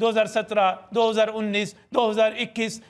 2017, 2019, 2021,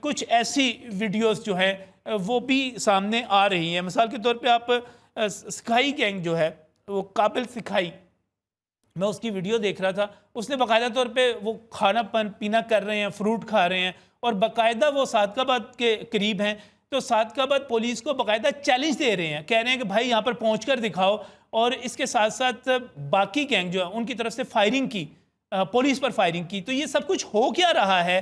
کچھ ایسی ویڈیوز جو ہیں وہ بھی سامنے آ رہی ہیں. مثال کے طور پہ آپ سکھائی گینگ جو ہے وہ قابل سکھائی، میں اس کی ویڈیو دیکھ رہا تھا، اس نے باقاعدہ طور پہ وہ کھانا پینا کر رہے ہیں، فروٹ کھا رہے ہیں، اور باقاعدہ وہ صادق آباد کے قریب ہیں تو صادق آباد پولیس کو باقاعدہ چیلنج دے رہے ہیں، کہہ رہے ہیں کہ بھائی یہاں پر پہنچ کر دکھاؤ. اور اس کے ساتھ ساتھ باقی گینگ جو ہے ان کی طرف سے فائرنگ کی، پولیس پر فائرنگ کی. تو یہ سب کچھ ہو کیا رہا ہے؟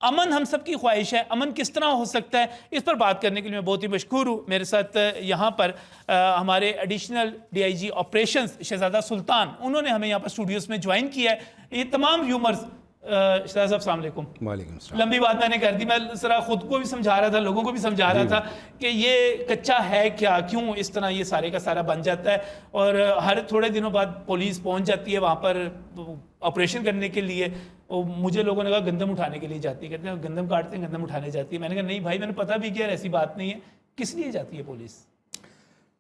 امن ہم سب کی خواہش ہے، امن کس طرح ہو سکتا ہے؟ اس پر بات کرنے کے لیے میں بہت ہی مشکور ہوں. میرے ساتھ یہاں پر ہمارے ایڈیشنل DIG آپریشنز شہزادہ سلطان، انہوں نے ہمیں یہاں پر اسٹوڈیوز میں جوائن کیا ہے. یہ تمام ویومرز، شہزادہ صاحب السلام علیکم. وعلیکم السلام. لمبی بات میں نے کر دی، میں ذرا خود کو بھی سمجھا رہا تھا، لوگوں کو بھی سمجھا رہا تھا کہ یہ کچا ہے کیا، کیوں اس طرح یہ سارے کا سارا بن جاتا ہے. اور ہر تھوڑے دنوں بعد پولیس پہنچ جاتی ہے وہاں پر آپریشن کرنے کے لیے. مجھے لوگوں نے کہا گندم اٹھانے کے لیے جاتی ہے، کہتے ہیں گندم کاٹتے ہیں، گندم اٹھانے جاتی ہے. میں نے کہا نہیں بھائی، میں نے پتہ بھی کیا ایسی بات نہیں ہے. کس لیے جاتی ہے police?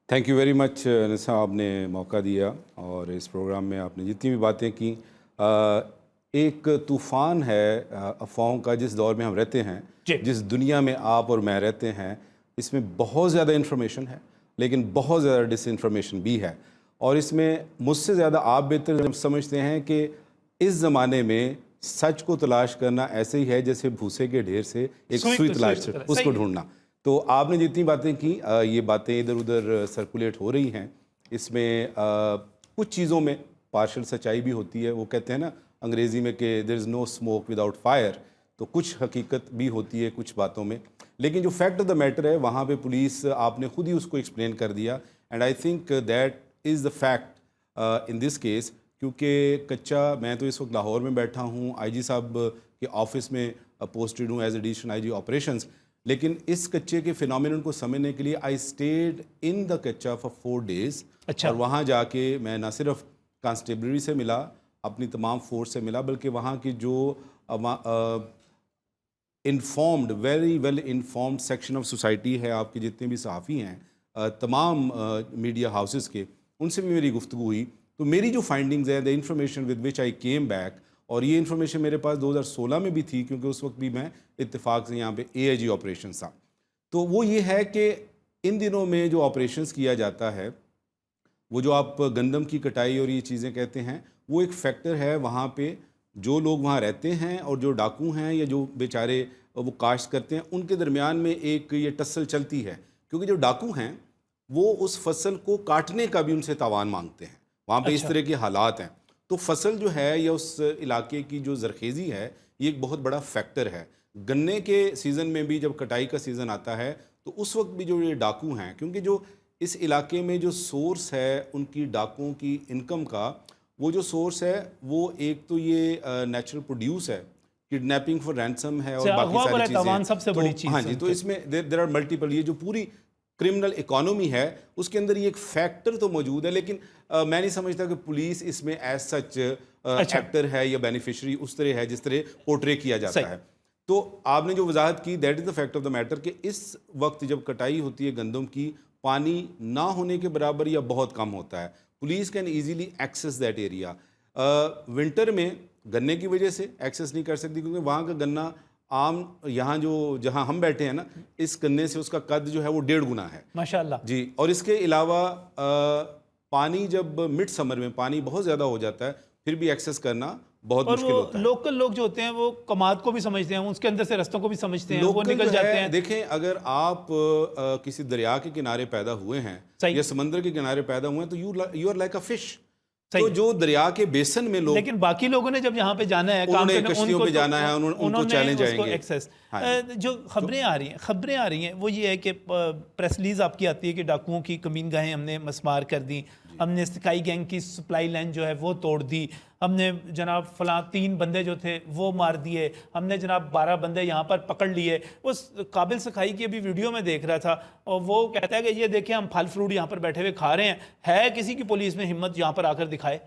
Thank you very much نسا، آپ نے موقع دیا اور اس پروگرام میں آپ نے جتنی بھی باتیں کی. ایک طوفان ہے افواہوں کا جس دور میں ہم رہتے ہیں، جس دنیا میں آپ اور میں رہتے ہیں، اس میں بہت زیادہ انفارمیشن ہے لیکن بہت زیادہ ڈس انفارمیشن بھی ہے. اور اس میں مجھ سے زیادہ آپ بہتر سمجھتے ہیں کہ اس زمانے میں سچ کو تلاش کرنا ایسے ہی ہے جیسے بھوسے کے ڈھیر سے ایک سوئی تلاش اس کو ڈھونڈنا. تو آپ نے جتنی باتیں کی، یہ باتیں ادھر ادھر سرکولیٹ ہو رہی ہیں. اس میں کچھ چیزوں میں پارشل سچائی بھی ہوتی ہے. وہ کہتے ہیں نا انگریزی میں کہ there is know smoke without fire, تو کچھ حقیقت بھی ہوتی ہے کچھ باتوں میں. لیکن جو فیکٹ آف دا میٹر ہے وہاں پہ پولیس، آپ نے خود ہی اس کو ایکسپلین کر دیا. And I think that is the fact in this case. کیونکہ کچا، میں تو اس وقت لاہور میں بیٹھا ہوں، IG صاحب کے آفس میں پوسٹڈ ہوں ایز ایڈیشنل IG آپریشنز. لیکن اس کچے کے فینومینن کو سمجھنے کے لیے آئی اسٹیڈ ان دا کچا فار 4 days. اور وہاں جا کے میں نہ صرف کانسٹیبلری سے ملا، اپنی تمام فورس سے ملا، بلکہ وہاں کی جو informed, very well informed section of society ہے، آپ کے جتنے بھی صحافی ہیں، تمام میڈیا ہاؤسز کے، ان سے بھی میری گفتگو ہوئی. تو میری جو فائنڈنگز ہے، the information with which I came back, اور یہ انفارمیشن میرے پاس 2016 میں بھی تھی کیونکہ اس وقت بھی میں اتفاق سے یہاں پہ AIG آپریشنز تھا. تو وہ یہ ہے کہ ان دنوں میں جو آپریشنز کیا جاتا ہے، وہ جو آپ گندم کی کٹائی اور یہ چیزیں کہتے ہیں، وہ ایک فیکٹر ہے. وہاں پہ جو لوگ وہاں رہتے ہیں اور جو ڈاکو ہیں یا جو بیچارے وہ کاشت کرتے ہیں، ان کے درمیان میں ایک یہ ٹسل چلتی ہے. کیونکہ جو ڈاکو ہیں وہ اس فصل کو کاٹنے کا بھی ان سے تاوان مانگتے ہیں. وہاں پہ اس طرح کے حالات ہیں. تو فصل جو ہے یا اس علاقے کی جو زرخیزی ہے، یہ ایک بہت بڑا فیکٹر ہے. گنے کے سیزن میں بھی جب کٹائی کا سیزن آتا ہے تو اس وقت بھی جو یہ ڈاکو ہیں، کیونکہ جو اس علاقے میں جو سورس ہے ان کی ڈاکوؤں کی انکم کا، وہ جو سورس ہے وہ ایک تو یہ نیچرل پروڈیوس ہے، کڈنیپنگ فار رینسم ہے اور باقی ساری چیزیں. سب سے بڑی چیز. ہاں جی، تو اس میں دیر آر ملٹیپل، یہ جو پوری کرمنل اکانومی ہے اس کے اندر یہ ایک فیکٹر تو موجود ہے. لیکن میں نہیں سمجھتا کہ پولیس اس میں ایز سچ ایکٹر ہے یا بینیفیشری اس طرح ہے جس طرح پورٹرے کیا جاتا ہے. تو آپ نے جو وضاحت کی، that is the fact of the matter, کہ اس وقت جب کٹائی ہوتی ہے گندم کی، پانی نہ ہونے کے برابر یا بہت کم ہوتا ہے. Police can easily access that area. Winter میں گنے کی وجہ سے ایکسیس نہیں کر سکتی کیونکہ وہاں کا گنا عام، یہاں جہاں ہم بیٹھے ہیں نا، اس گنے سے اس کا قد جو ہے وہ 1.5 گنا ہے ماشاءاللہ جی. اور اس کے علاوہ پانی جب مڈ سمر میں پانی بہت زیادہ ہو جاتا ہے، پھر بھی ایکسیس کرنا بہت مشکل ہوتا ہے. لوکل لوگ جو ہوتے ہیں وہ کماد کو بھی سمجھتے ہیں، اس کے اندر سے رستوں کو بھی سمجھتے ہیں، وہ نکل جاتے ہیں. دیکھیں، اگر آپ کسی دریا کے کنارے پیدا ہوئے ہیں یا سمندر کے کنارے پیدا ہوئے ہیں تو you are like a fish. تو جو دریا کے بیسن میں لوگ، لیکن باقی لوگوں نے جب یہاں پہ جانا ہے، انہوں نے کشتیوں پہ جانا ہے، ان کو چیلنج آئیں گے. جو خبریں آ رہی ہیں وہ یہ ہے کہ پریس ریلیز آپ کی آتی ہے کہ ڈاکوؤں کی کمین گاہیں ہم نے مسمار کر دی، ہم نے سکائی گینگ کی سپلائی لائن جو ہے وہ توڑ دی، ہم نے جناب فلاں 3 بندے جو تھے وہ مار دیے، ہم نے جناب 12 بندے یہاں پر پکڑ لیے. اس قابل سکھائی کی ابھی ویڈیو میں دیکھ رہا تھا اور وہ کہتا ہے کہ یہ دیکھیں ہم پھل فروٹ یہاں پر بیٹھے ہوئے کھا رہے ہیں. ہے کسی کی پولیس میں ہمت یہاں پر آ کر دکھائے؟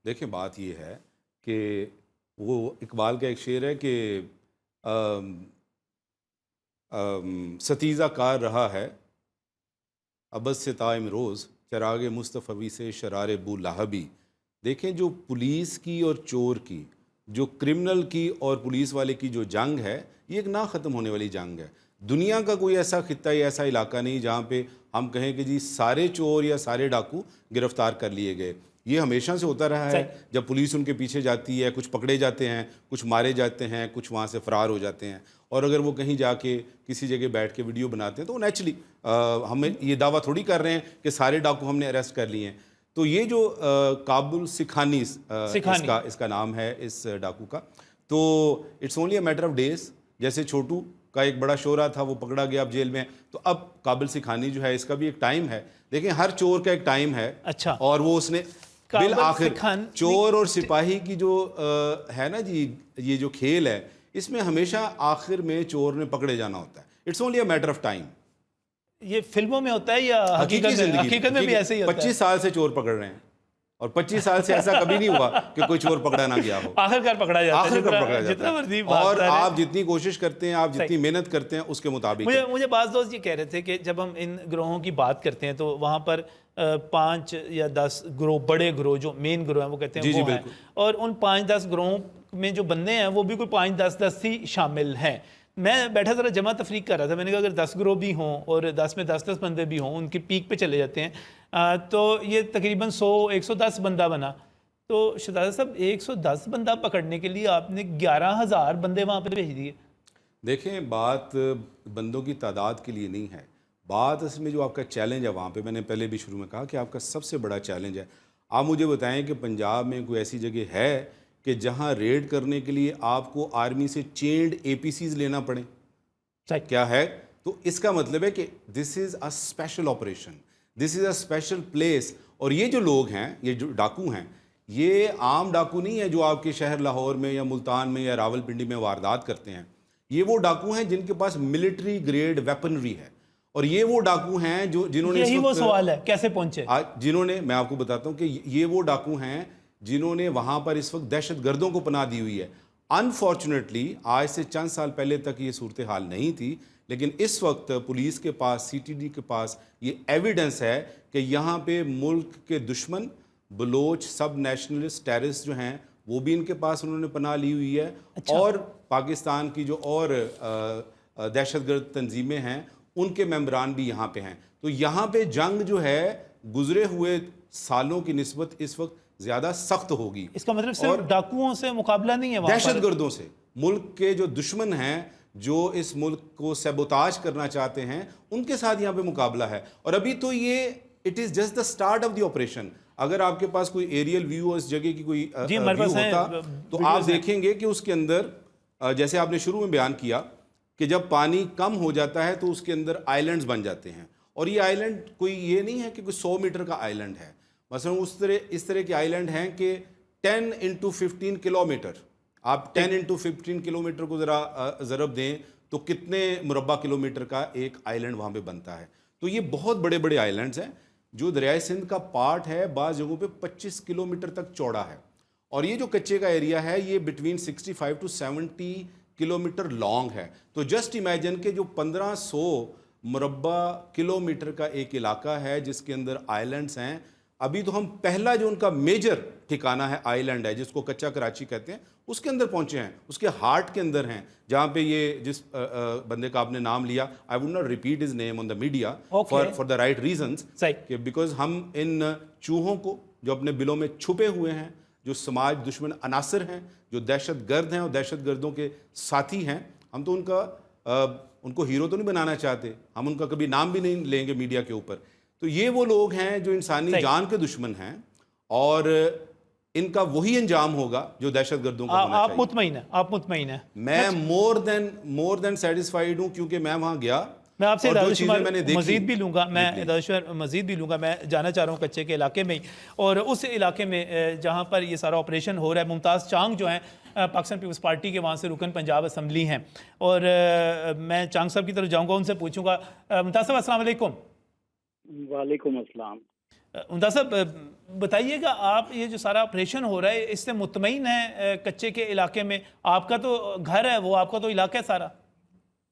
دیکھیں، بات یہ ہے کہ وہ اقبال کا ایک شعر ہے کہ ستیزہ کار رہا ہے ابد سے تا امروز، چراغ مصطفی سے شرار بو لہبی. دیکھیں، جو پولیس کی اور چور کی جو کرمنل کی اور پولیس والے کی جو جنگ ہے یہ ایک نہ ختم ہونے والی جنگ ہے. دنیا کا کوئی ایسا خطہ یا ایسا علاقہ نہیں جہاں پہ ہم کہیں کہ جی سارے چور یا سارے ڈاکو گرفتار کر لیے گئے. یہ ہمیشہ سے ہوتا رہا ہے. جب پولیس ان کے پیچھے جاتی ہے, کچھ پکڑے جاتے ہیں, کچھ مارے جاتے ہیں, کچھ وہاں سے فرار ہو جاتے ہیں, اور اگر وہ کہیں جا کے کسی جگہ بیٹھ کے ویڈیو بناتے ہیں تو نیچرلی ہمیں یہ دعویٰ تھوڑی کر رہے ہیں کہ سارے ڈاکو ہم نے اریسٹ کر لیے ہیں. تو یہ جو کابل سکھانی اس کا نام ہے اس ڈاکو کا, تو it's only a matter of days. جیسے چھوٹو کا ایک بڑا شعرا تھا, وہ پکڑا گیا اب جیل میں, تو اب کابل سکھانی جو ہے اس کا بھی ایک ٹائم ہے. دیکھیں ہر چور کا ایک ٹائم ہے. اچھا. اور وہ اس نے بالآخر چور اور سپاہی کی جو ہے نا جی یہ جو کھیل ہے, اس میں ہمیشہ آخر میں چور نے پکڑے جانا ہوتا ہے. It's only a matter of time. یہ فلموں میں ہوتا ہے یا حقیقت میں بھی ایسے ہی ہوتا ہے؟ 25 سال سے چور پکڑ رہے ہیں, اور 25 سال سے ایسا کبھی نہیں ہوا کہ کوئی چور پکڑا نہ گیا ہو. آخرکار پکڑا جاتا ہے. اور آپ جتنی کوشش کرتے ہیں, آپ جتنی محنت کرتے ہیں, اس کے مطابق. مجھے بعض دوست یہ کہہ رہے تھے کہ جب ہم ان گروہوں کی بات کرتے ہیں تو وہاں پر 5 یا 10 گروہ, بڑے گروہ جو مین گروہ ہیں وہ کہتے ہیں وہ ہیں, اور ان 5-10 گروہوں میں جو بندے ہیں وہ بھی کوئی 5-10 ہی شامل ہیں. میں بیٹھا ذرا جمع تفریق کر رہا تھا, میں نے کہا اگر 10 گروہ بھی ہوں اور 10 میں 10 بندے بھی ہوں, ان کی پیک پہ چلے جاتے ہیں, تو یہ تقریباً 100-110 بندہ بنا. تو شہزادہ صاحب 110 بندہ پکڑنے کے لیے آپ نے 11,000 بندے وہاں پہ بھیج دیے. دیکھیں بات بندوں کی تعداد کے لیے نہیں ہے, بات اس میں جو آپ کا چیلنج ہے وہاں پہ, میں نے پہلے بھی شروع میں کہا کہ آپ کا سب سے بڑا چیلنج ہے. آپ مجھے بتائیں کہ پنجاب میں کوئی ایسی جگہ ہے کہ جہاں ریڈ کرنے کے لیے آپ کو آرمی سے چینڈ APCs لینا پڑیں؟ کیا ہے؟ تو اس کا مطلب ہے کہ this is a special operation, this is a special place. اور یہ جو لوگ ہیں, یہ جو ڈاکو ہیں, یہ عام ڈاکو نہیں ہے جو آپ کے شہر لاہور میں یا ملتان میں یا راول پنڈی میں واردات کرتے ہیں. یہ وہ ڈاکو ہیں جن کے پاس ملٹری گریڈ ویپنری ہے, اور یہ وہ ڈاکو ہیں جنہوں نے, یہی وہ سوال ہے کیسے پہنچے, جنہوں نے, میں آپ کو بتاتا ہوں کہ یہ وہ ڈاکو ہیں جنہوں نے وہاں پر اس وقت دہشت گردوں کو پناہ دی ہوئی ہے. انفارچونیٹلی آج سے چند سال پہلے تک یہ صورتحال نہیں تھی, لیکن اس وقت پولیس کے پاس, CTD کے پاس یہ ایویڈنس ہے کہ یہاں پہ ملک کے دشمن بلوچ سب نیشنلسٹ ٹیررسٹ جو ہیں وہ بھی ان کے پاس انہوں نے پناہ لی ہوئی ہے. اور پاکستان کی جو اور دہشت گرد تنظیمیں ہیں ان کے ممبران بھی یہاں پہ ہیں. تو یہاں پہ جنگ جو ہے گزرے ہوئے سالوں کی نسبت اس وقت زیادہ سخت ہوگی. اس کا مطلب صرف ڈاکوؤں سے مقابلہ نہیں ہے, دہشت گردوں سے, ملک کے جو دشمن ہیں جو اس ملک کو سیبوتاج کرنا چاہتے ہیں, ان کے ساتھ یہاں پہ مقابلہ ہے. اور ابھی تو یہ it is just the start of the operation. اگر آپ کے پاس کوئی ایریل ویو اس جگہ کی کوئی ویو ہوتا تو آپ دیکھیں گے کہ اس کے اندر, جیسے آپ نے شروع میں بیان کیا کہ جب پانی کم ہو جاتا ہے تو اس کے اندر آئیلینڈز بن جاتے ہیں, اور یہ آئیلینڈ کوئی یہ نہیں ہے کہ کوئی 100 میٹر کا آئیلینڈ ہے. مثلا اس طرح کے آئیلینڈ ہیں کہ 10x15 کلومیٹر, آپ 10x15 کلومیٹر کو ذرا ضرب دیں تو کتنے مربع کلومیٹر کا ایک آئیلینڈ وہاں پہ بنتا ہے. تو یہ بہت بڑے بڑے آئیلینڈز ہیں جو دریائے سندھ کا پارٹ ہے, بعض جگہوں پہ 25 کلومیٹر تک چوڑا ہے. اور یہ جو کچے کا ایریا ہے یہ بٹوین 65 to 70 کلومیٹر لانگ ہے. تو جسٹ امیجن کہ جو 1500 مربع کلومیٹر کا ایک علاقہ ہے جس کے اندر آئیلینڈز ہیں. ابھی تو ہم پہلا جو ان کا میجر ٹھکانہ ہے آئیلینڈ ہے جس کو کچا کراچی کہتے ہیں, اس کے اندر پہنچے ہیں, اس کے ہارٹ کے اندر ہیں, جہاں پہ یہ جس بندے کا آپ نے نام لیا, I would not repeat his name on the media for the right reasons, کہ بیکاز ہم ان چوہوں کو جو اپنے بلوں میں چھپے ہوئے ہیں, جو سماج دشمن عناصر ہیں, جو دہشت گرد ہیں اور دہشت گردوں کے ساتھی ہیں, ہم تو ان کو ہیرو تو نہیں بنانا چاہتے, ہم ان کا کبھی نام بھی نہیں لیں گے میڈیا کے اوپر. تو یہ وہ لوگ ہیں جو انسانی جان کے دشمن ہیں, اور ان کا وہی انجام ہوگا جو دہشت گردوں کو ہونا چاہیے. آپ مطمئن ہیں؟ میں مور دین سیٹسفائیڈ ہوں, کیونکہ میں وہاں گیا. میں آپ سے مزید بھی لوں گا, میں جانا چاہ رہا ہوں کچے کے علاقے میں ہی, اور اس علاقے میں جہاں پر یہ سارا آپریشن ہو رہا ہے. ممتاز چانگ جو ہیں پاکستان پیپلز پارٹی کے وہاں سے رکن پنجاب اسمبلی ہیں, اور میں چانگ صاحب کی طرف جاؤں گا, ان سے پوچھوں گا. ممتاز صاحب السلام علیکم. وعلیکم السلام. ممتاز صاحب بتائیے گا, آپ یہ جو سارا آپریشن ہو رہا ہے اس سے مطمئن ہیں کچے کے علاقے میں؟ آپ کا تو گھر ہے وہ, آپ کا تو علاقہ ہے سارا.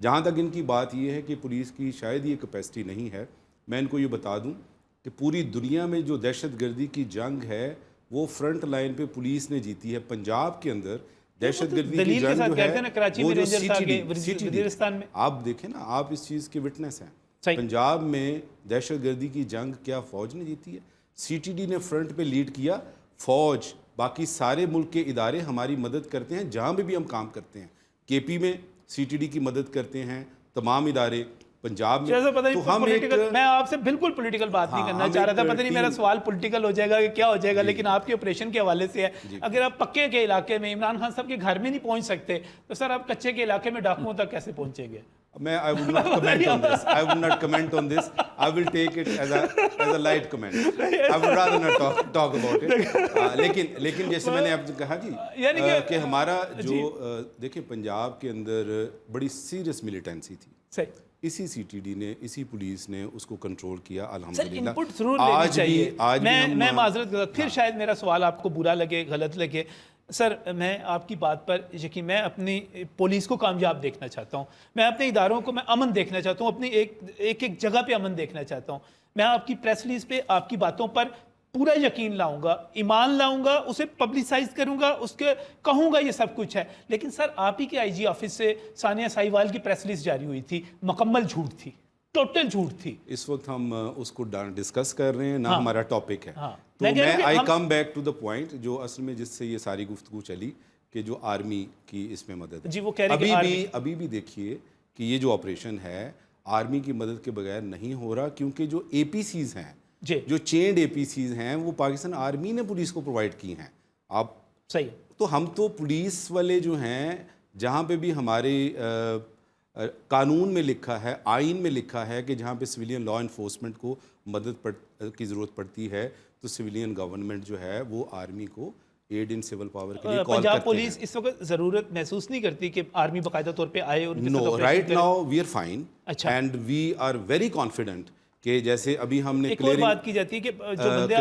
جہاں تک ان کی بات یہ ہے کہ پولیس کی شاید یہ کیپیسٹی نہیں ہے، میں ان کو یہ بتا دوں کہ پوری دنیا میں جو دہشت گردی کی جنگ ہے وہ فرنٹ لائن پہ پولیس نے جیتی ہے۔ پنجاب کے اندر دہشت گردی کی جنگ جو ہے وہ جو وزیرستان میں آپ دیکھیں نا، آپ اس چیز کے وٹنس ہیں۔ پنجاب میں دہشت گردی کی جنگ کیا فوج نے جیتی ہے؟ سی ٹی ڈی نے فرنٹ پہ لیڈ کیا، فوج باقی سارے ملک کے ادارے ہماری مدد کرتے ہیں جہاں بھی ہم کام کرتے ہیں۔ کے پی میں سی ٹی ڈی کی مدد کرتے ہیں تمام ادارے، پنجاب میں تو ہم میں آپ سے بالکل پولیٹیکل بات نہیں کرنا چاہ رہا تھا، پتہ نہیں میرا سوال پولیٹیکل ہو جائے گا کہ کیا ہو جائے گا، لیکن آپ کے آپریشن کے حوالے سے ہے۔ اگر آپ پکے کے علاقے میں عمران خان صاحب کے گھر میں نہیں پہنچ سکتے تو سر آپ کچے کے علاقے میں ڈاکوؤں تک کیسے پہنچیں گے؟ I would not comment on this. I would not comment on this. I will take it as a light comment. I would rather not talk about it. لیکن جیسے میں نے اب کہا کہ ہمارا جو دیکھیں پنجاب کے اندر بڑی سیریس ملیٹنسی تھی، اسی سی ٹی ڈی نے، اسی پولیس نے اس کو کنٹرول کیا الحمدللہ۔ انپٹ ضرور لینی چاہیے۔ میں معذرت کرتا، پھر شاید میرا سوال آپ کو برا لگے، غلط لگے، سر میں آپ کی بات پر یقین، میں اپنی پولیس کو کامیاب دیکھنا چاہتا ہوں، میں اپنے اداروں کو میں امن دیکھنا چاہتا ہوں، اپنی ایک جگہ پہ امن دیکھنا چاہتا ہوں۔ میں آپ کی پریس ریلیز پہ آپ کی باتوں پر پورا یقین لاؤں گا، ایمان لاؤں گا، اسے پبلسائز کروں گا، اس کے کہوں گا یہ سب کچھ ہے، لیکن سر آپ ہی کے آئی جی آفس سے ثانیہ ساہیوال کی پریس ریلیز جاری ہوئی تھی، مکمل جھوٹ تھی، ٹوٹل جھوٹ تھی۔ اس وقت ہم اس کو ڈسکس کر رہے ہیں، نہ ہمارا ٹاپک ہے، تو میں I come back to the point جو اصل میں جس سے یہ ساری گفتگو چلی کہ جو آرمی کی اس میں مدد جی وہ کہہ رہے ہیں ابھی بھی دیکھیے کہ یہ جو آپریشن ہے آرمی کی مدد کے بغیر نہیں ہو رہا، کیونکہ جو اے پی سیز ہیں، جو چینڈ اے پی سیز ہیں، وہ پاکستان آرمی نے پولیس کو پرووائڈ کی ہیں۔ آپ صحیح، تو ہم تو پولیس والے جو ہیں، جہاں پہ بھی ہمارے قانون میں لکھا ہے، آئین میں لکھا ہے کہ جہاں پہ سویلین لا انفورسمنٹ کو مدد کی ضرورت پڑتی ہے تو سویلین گورنمنٹ جو ہے وہ آرمی کو ایڈ ان سول پاور کے لیے کال کرتے ہیں۔ پنجاب پولیس اس وقت ضرورت محسوس نہیں کرتی کہ آرمی باقاعدہ طور پہ آئے اور no, right now we are fine and we are very confident کہ جیسے ابھی ہم نے ایک اور بات کی جاتی ہے کہ جو بندے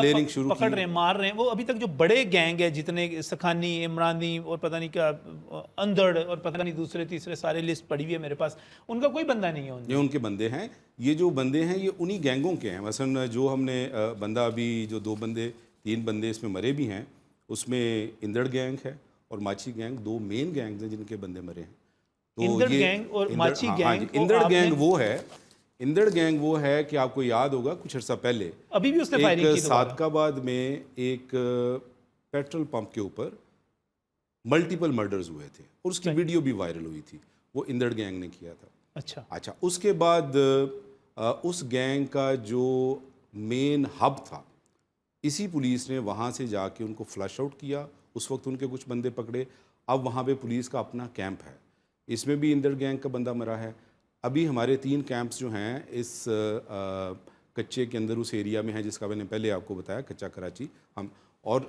پکڑ رہے ہیں، مار رہے ہیں، وہ ابھی تک جو بڑے گینگ ہے جتنے سکھانی، عمرانی اور پتہ نہیں کیا اندڑ اور پتہ نہیں دوسرے تیسرے سارے لسٹ پڑی ہوئی ہے میرے پاس، ان کا کوئی بندہ نہیں ہے۔ یہ ان کے بندے ہیں، یہ جو بندے ہیں یہ انہی گینگوں کے ہیں۔ مثلا جو ہم نے بندہ ابھی جو 3 بندے اس میں مرے بھی ہیں، اس میں اندڑ گینگ ہے اور ماچھی گینگ، 2 مین گینگز ہیں جن کے بندے مرے ہیں۔ اندڑ گینگ اور ماچھی گینگ، اندڑ گینگ وہ ہے کہ آپ کو یاد ہوگا کچھ عرصہ پہلے ابھی بھی اس نے فائرنگ کی، صادق آباد میں ایک پیٹرول پمپ کے اوپر ملٹیپل مرڈرز ہوئے تھے اور اس کی ویڈیو بھی وائرل ہوئی تھی، وہ اندڑ گینگ نے کیا تھا۔ اچھا، اس کے بعد اس گینگ کا جو مین ہب تھا، اسی پولیس نے وہاں سے جا کے ان کو فلش آؤٹ کیا، اس وقت ان کے کچھ بندے پکڑے، اب وہاں پہ پولیس کا اپنا کیمپ ہے، اس میں بھی اندڑ گینگ کا بندہ مرا ہے۔ ابھی ہمارے 3 کیمپس جو ہیں اس کچے کے اندر اس ایریا میں ہیں جس کا میں نے پہلے آپ کو بتایا، کچا کراچی، اور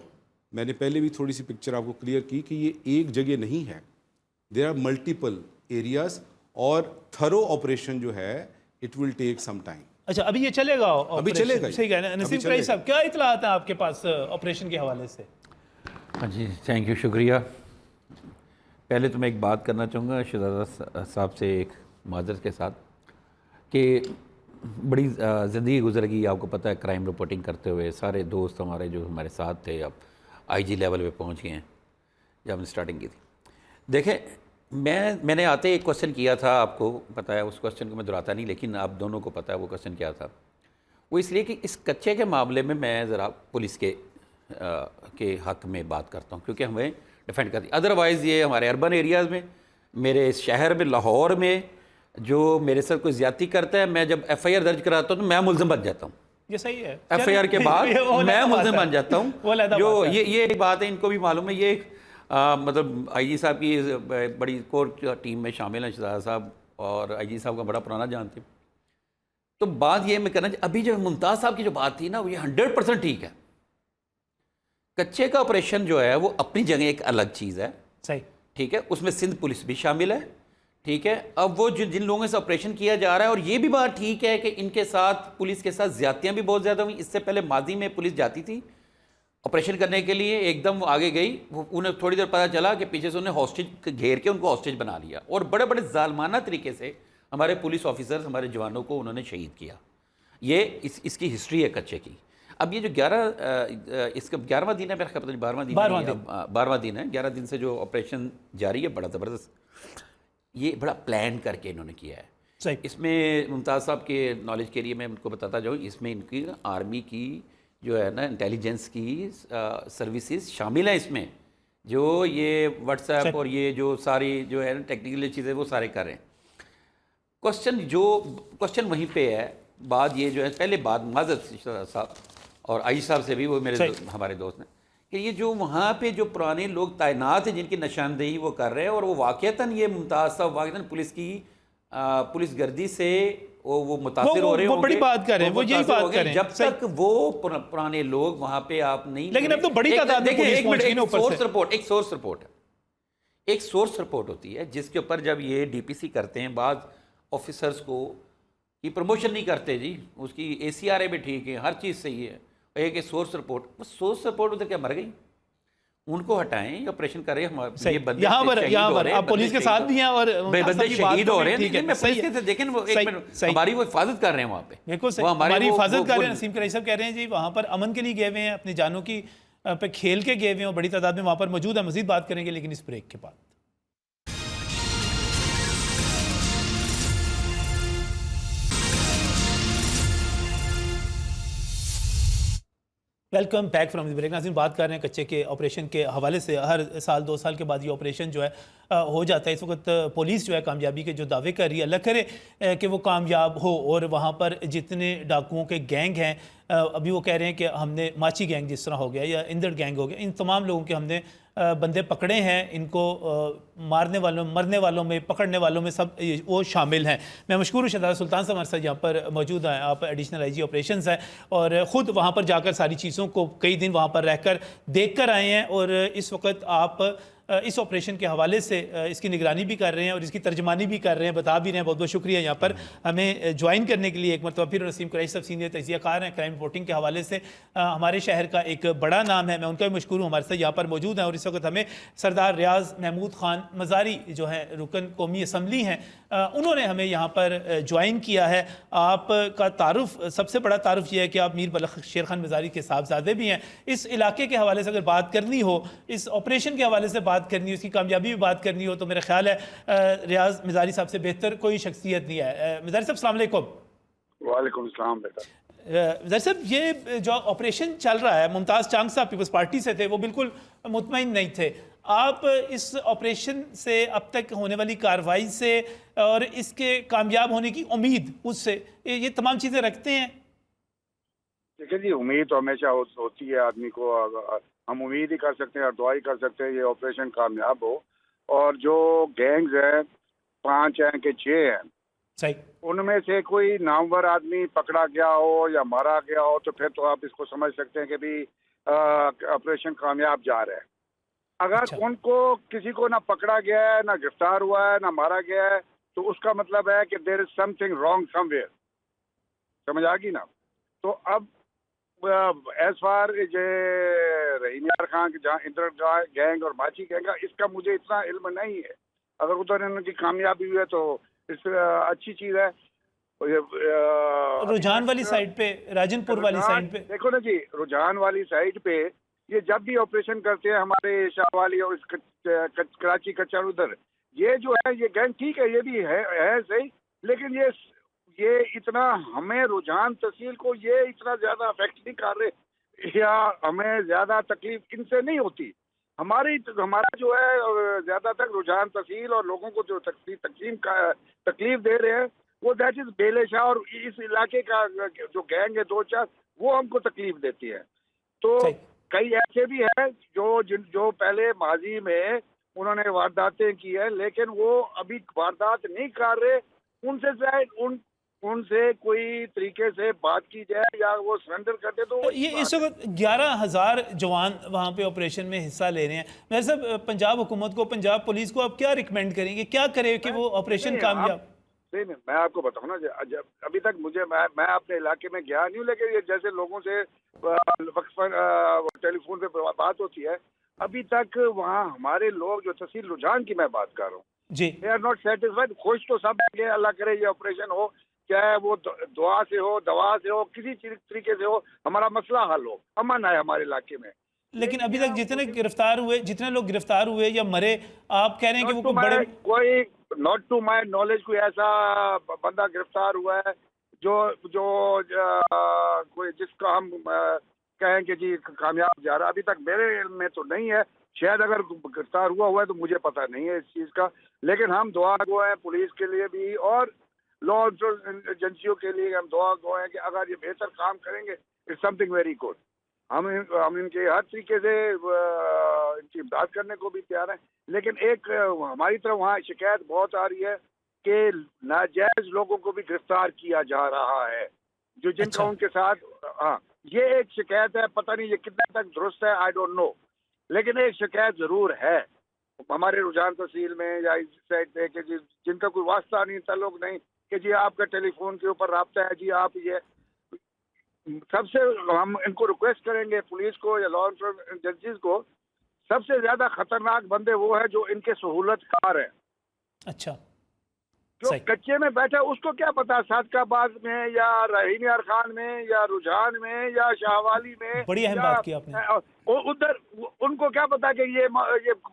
میں نے پہلے بھی تھوڑی سی پکچر آپ کو کلیئر کی کہ یہ ایک جگہ نہیں ہے، دیر آر ملٹیپل ایریاز، اور تھرو آپریشن جو ہے it will take some time. اچھا، ابھی یہ چلے گا؟ ابھی چلے گا۔ صحیح کہہ رہے ہیں نسیم قریشی صاحب، کیا اطلاعات ہیں آپ کے پاس آپریشن کے حوالے سے؟ ہاں جی، تھینک یو، شکریہ۔ پہلے تو میں ایک بات کرنا چاہوں گا شہزادہ صاحب سے، ایک معذرت کے ساتھ، کہ بڑی زندگی گزر گئی، آپ کو پتہ ہے کرائم رپورٹنگ کرتے ہوئے، سارے دوست ہمارے جو ہمارے ساتھ تھے اب آئی جی لیول پہ پہنچ گئے ہیں جب ہم نے اسٹارٹنگ کی تھی۔ دیکھیں، میں نے آتے ایک کوسچن کیا تھا، آپ کو پتہ ہے، اس کوسچن کو میں دہراتا نہیں، لیکن آپ دونوں کو پتہ ہے وہ کوسچن کیا تھا۔ وہ اس لیے کہ اس کچے کے معاملے میں میں ذرا پولیس کے حق میں بات کرتا ہوں، کیونکہ ہمیں ڈیفینڈ کرتی، ادروائز یہ ہمارے اربن ایریاز میں، میرے اس شہر میں لاہور میں جو میرے ساتھ کوئی زیادتی کرتا ہے، میں جب ایف آئی آر درج کراتا ہوں تو میں ملزم بن جاتا ہوں۔ یہ صحیح ہے، ایف آئی آر کے بعد میں ملزم بن جاتا ہوں، جو یہ ایک بات ہے، ان کو بھی معلوم ہے۔ یہ مطلب آئی جی صاحب کی بڑی کور ٹیم میں شامل ہیں شہزادہ صاحب، اور آئی جی صاحب کا بڑا پرانا جانتے ہیں۔ تو بات یہ میں کرنا ابھی جو ممتاز صاحب کی جو بات تھی نا، وہ یہ 100% ٹھیک ہے۔ کچے کا آپریشن جو ہے وہ اپنی جگہ ایک الگ چیز ہے، صحیح، ٹھیک ہے، اس میں سندھ پولیس بھی شامل ہے، ٹھیک ہے۔ اب وہ جن لوگوں سے آپریشن کیا جا رہا ہے، اور یہ بھی بات ٹھیک ہے کہ ان کے ساتھ پولیس کے ساتھ زیادتیاں بھی بہت زیادہ ہوئیں۔ اس سے پہلے ماضی میں پولیس جاتی تھی آپریشن کرنے کے لیے ایک دم وہ آگے گئی، انہیں تھوڑی دیر پتہ چلا کہ پیچھے سے انہیں ہاسٹیج گھیر کے ان کو ہاسٹیج بنا لیا، اور بڑے بڑے ظالمانہ طریقے سے ہمارے پولیس آفیسرز، ہمارے جوانوں کو انہوں نے شہید کیا۔ یہ اس کی ہسٹری ہے کچے کی۔ اب یہ جو 11 اس کا 11واں دن ہے، میرا خیال پتہ نہیں 12واں دن ہے، 12واں دن ہے، 11 دن سے جو آپریشن جاری ہے، بڑا زبردست، یہ بڑا پلان کر کے انہوں نے کیا ہے۔ صحیح۔ اس میں ممتاز صاحب کے نالج کے لیے میں ان کو بتاتا جاؤں، اس میں ان کی آرمی کی جو ہے نا انٹیلیجنس کی سروسز شامل ہیں اس میں، جو یہ واٹس ایپ اور یہ جو ساری جو ہے نا ٹیکنیکل چیزیں وہ سارے کر رہے ہیں۔ کوشچن وہیں پہ ہے، بات یہ جو ہے پہلے بات معذرت صاحب اور عائش صاحب سے بھی، وہ میرے ہمارے دوست ہیں، کہ یہ جو وہاں پہ جو پرانے لوگ تعینات ہیں جن کی نشاندہی وہ کر رہے ہیں، اور وہ واقعتاً یہ ممتاز صاحب واقعاً پولیس گردی سے وہ متاثر ہو رہے ہیں، وہ بڑی بات کر رہے ہیں، وہ یہی بات کر رہے ہیں، جب تک وہ پرانے لوگ وہاں پہ آپ نہیں، لیکن اب تو بڑی تعداد میں پولیس پہنچ گئی نا اوپر سے۔ ایک سورس رپورٹ ہوتی ہے جس کے اوپر جب یہ ڈی پی سی کرتے ہیں، بعض آفیسرز کو یہ پروموشن نہیں کرتے جی، اس کی اے سی آر اے بھی ٹھیک ہے، ہر چیز صحیح ہے، ایک سورس رپورٹ، وہ سورس رپورٹ ادھر کیا مر گئی، ان کو ہٹائیں، یہ آپریشن کریں، یہ بندے یہاں پر آپ پولیس کے ساتھ بھی ہیں اور بندے شہید ہو رہے ہیں، میں پولیس کے دیکھیں وہ ایک منٹ ہماری وہ حفاظت کر رہے ہیں وہاں پہ، بالکل صحیح، ہماری حفاظت کر رہے ہیں۔ نسیم قریشی صاحب کہہ رہے ہیں جی وہاں پر امن کے لیے گئے ہوئے ہیں، اپنی جانوں کی پہ کھیل کے گئے ہوئے ہیں، اور بڑی تعداد میں وہاں پر موجود ہیں۔ مزید بات کریں گے لیکن اس بریک کے بعد۔ Welcome back from the break. ناظرین، بات کر رہے ہیں کچے کے آپریشن کے حوالے سے۔ ہر سال 2 سال کے بعد یہ آپریشن جو ہے ہو جاتا ہے۔ اس وقت پولیس جو ہے کامیابی کے جو دعوے کر رہی ہے، اللہ کرے کہ وہ کامیاب ہو، اور وہاں پر جتنے ڈاکوؤں کے گینگ ہیں، ابھی وہ کہہ رہے ہیں کہ ہم نے ماچی گینگ جس طرح ہو گیا یا اندر گینگ ہو گیا، ان تمام لوگوں کے ہم نے بندے پکڑے ہیں، ان کو مارنے والوں، مرنے والوں میں، پکڑنے والوں میں سب وہ شامل ہیں۔ میں مشکور ہوں شہزادہ سلطان صاحب ہمارے ساتھ یہاں پر موجود ہیں، آپ ایڈیشنل آئی جی آپریشنز ہیں، اور خود وہاں پر جا کر ساری چیزوں کو کئی دن وہاں پر رہ کر دیکھ کر آئے ہیں، اور اس وقت آپ اس آپریشن کے حوالے سے اس کی نگرانی بھی کر رہے ہیں اور اس کی ترجمانی بھی کر رہے ہیں، بتا بھی رہے ہیں۔ بہت بہت شکریہ یہاں پر ہمیں جوائن کرنے کے لیے ایک مرتبہ پھر۔ نسیم قریشی صاحب سینئر تجزیہ کار ہیں، کرائم رپورٹنگ کے حوالے سے ہمارے شہر کا ایک بڑا نام ہے، میں ان کا بھی مشکور ہوں، ہمارے ساتھ یہاں پر موجود ہیں۔ اور اس وقت ہمیں سردار ریاض محمود خان مزاری جو ہیں رکن قومی اسمبلی ہیں، انہوں نے ہمیں یہاں پر جوائن کیا ہے۔ آپ کا تعارف، سب سے بڑا تعارف یہ ہے کہ آپ میر بلخ شیر خان مزاری کے صاحبزادے بھی ہیں۔ اس علاقے کے حوالے سے اگر بات کرنی ہو، اس آپریشن کے حوالے سے بات کرنی ہو، اس کی کامیابی بھی بات کرنی ہو، تو میرا خیال ہے ریاض مزاری صاحب سے بہتر کوئی شخصیت نہیں ہے۔ مزاری صاحب السلام علیکم۔ وعلیکم السلام بیٹا۔ مزاری صاحب، یہ جو آپریشن چل رہا ہے، ممتاز چانگ صاحب پیپلز پارٹی سے تھے، وہ بالکل مطمئن نہیں تھے۔ آپ اس آپریشن سے، اب تک ہونے والی کارروائی سے اور اس کے کامیاب ہونے کی امید، اس سے یہ تمام چیزیں رکھتے ہیں؟ دیکھیں جی، امید تو ہمیشہ ہوتی ہے آدمی کو، ہم امید ہی کر سکتے ہیں اور دعا ہی کر سکتے ہیں یہ آپریشن کامیاب ہو۔ اور جو گینگز ہیں، 5 ہیں کہ 6 ہیں، صحیح، ان میں سے کوئی نامور آدمی پکڑا گیا ہو یا مارا گیا ہو تو پھر تو آپ اس کو سمجھ سکتے ہیں کہ بھی آپریشن کامیاب جا رہا ہے۔ اگر ان کو کسی کو نہ پکڑا گیا ہے، نہ گرفتار ہوا ہے، نہ مارا گیا ہے، تو اس کا مطلب ہے کہ there is something wrong somewhere, سمجھ آ گئی نا؟ تو اب ایز فار رحیم یار خان جہاں اندر گینگ اور ماچی گینگ کا، اس کا مجھے اتنا علم نہیں ہے۔ اگر ادھر ان کی کامیابی ہوئی ہے تو اس اچھی چیز ہے۔ رجحان والی سائڈ پہ، راجن پور والی سائڈ پہ دیکھو نا جی، رجحان والی سائڈ پہ یہ جب بھی آپریشن کرتے ہیں ہمارے شاہ والی اور کراچی کچر ادھر، یہ جو ہے یہ گینگ ٹھیک ہے، یہ بھی ہے صحیح، لیکن یہ اتنا ہمیں رجحان تحصیل کو یہ اتنا زیادہ افیکٹ نہیں کر رہے، یا ہمیں زیادہ تکلیف ان سے نہیں ہوتی۔ ہمارا جو ہے زیادہ تر رجحان تحصیل اور لوگوں کو جو تکلیف دے رہے ہیں وہ دیٹ از بیلے شاہ اور اس علاقے کا جو گینگ ہے 2-4، وہ ہم کو تکلیف دیتی ہے۔ تو کئی ایسے بھی ہیں جو پہلے ماضی میں انہوں نے وارداتیں کی ہیں، لیکن وہ ابھی واردات نہیں کر رہے، ان سے کوئی طریقے سے بات کی جائے یا وہ سرنڈر کرتے تو یہ اس وقت 11,000 جوان وہاں پہ آپریشن میں حصہ لے رہے ہیں۔ میں صاحب پنجاب حکومت کو، پنجاب پولیس کو آپ کیا ریکمینڈ کریں گے، کیا کرے کہ وہ آپریشن کامیاب؟ صحیح میں میں آپ کو بتاؤں نا، جب ابھی تک مجھے میں اپنے علاقے میں گیا نہیں ہوں، لیکن یہ جیسے لوگوں سے وقفاً ٹیلی فون پہ بات ہوتی ہے، ابھی تک وہاں ہمارے لوگ جو تحصیل رجحان کی میں بات کر رہا ہوں، جی دے آر ناٹ سیٹسفائڈ. خوش تو سب ہے کہ اللہ کرے یہ آپریشن ہو، چاہے وہ دعا سے ہو، دوا سے ہو، کسی طریقے سے ہو، ہمارا مسئلہ حل ہو، امن آئے ہمارے علاقے میں. لیکن ابھی تک جتنے لوگ گرفتار ہوئے یا مرے، آپ کہہ رہے ہیں کہ وہ کوئی بڑے کوئی ناٹ ٹو مائی نالج کوئی ایسا بندہ گرفتار ہوا ہے جو کوئی جس کا ہم کہیں کہ جی کامیاب جا رہا، ابھی تک میرے علم میں تو نہیں ہے. شاید اگر گرفتار ہوا ہے تو مجھے پتہ نہیں ہے اس چیز کا، لیکن ہم دعا گو ہیں پولیس کے لیے بھی اور لا ایجنسیوں کے لیے ہم دعا گو ہیں کہ اگر یہ بہتر کام کریں گے it's something very good. ہم ان کے ہر طریقے سے ان کی امداد کرنے کو بھی تیار ہیں، لیکن ایک ہماری طرف وہاں شکایت بہت آ رہی ہے کہ ناجائز لوگوں کو بھی گرفتار کیا جا رہا ہے، جو جن کا ان کے ساتھ ہاں یہ ایک شکایت ہے. پتہ نہیں یہ کتنے تک درست ہے، آئی ڈونٹ نو، لیکن ایک شکایت ضرور ہے ہمارے رجحان تحصیل میں یا اس سائڈ پہ کہ جن کا کوئی واسطہ نہیں، تعلق نہیں، کہ جی آپ کا ٹیلی فون کے اوپر رابطہ ہے، جی آپ یہ سب سے ہم ان کو ریکویسٹ کریں گے پولیس کو یا لا انفورسمنٹ ایجنسیز کو، سب سے زیادہ خطرناک بندے وہ ہیں جو ان کے سہولت کار ہیں. اچھا جو صحیح. کچے میں بیٹھا اس کو کیا پتا صادقہ آباد میں یا رحیم یار خان میں یا رجحان میں یا شاہ والی میں، بڑی اہم بات کی آپ نے. ادھر ان کو کیا پتا کہ یہ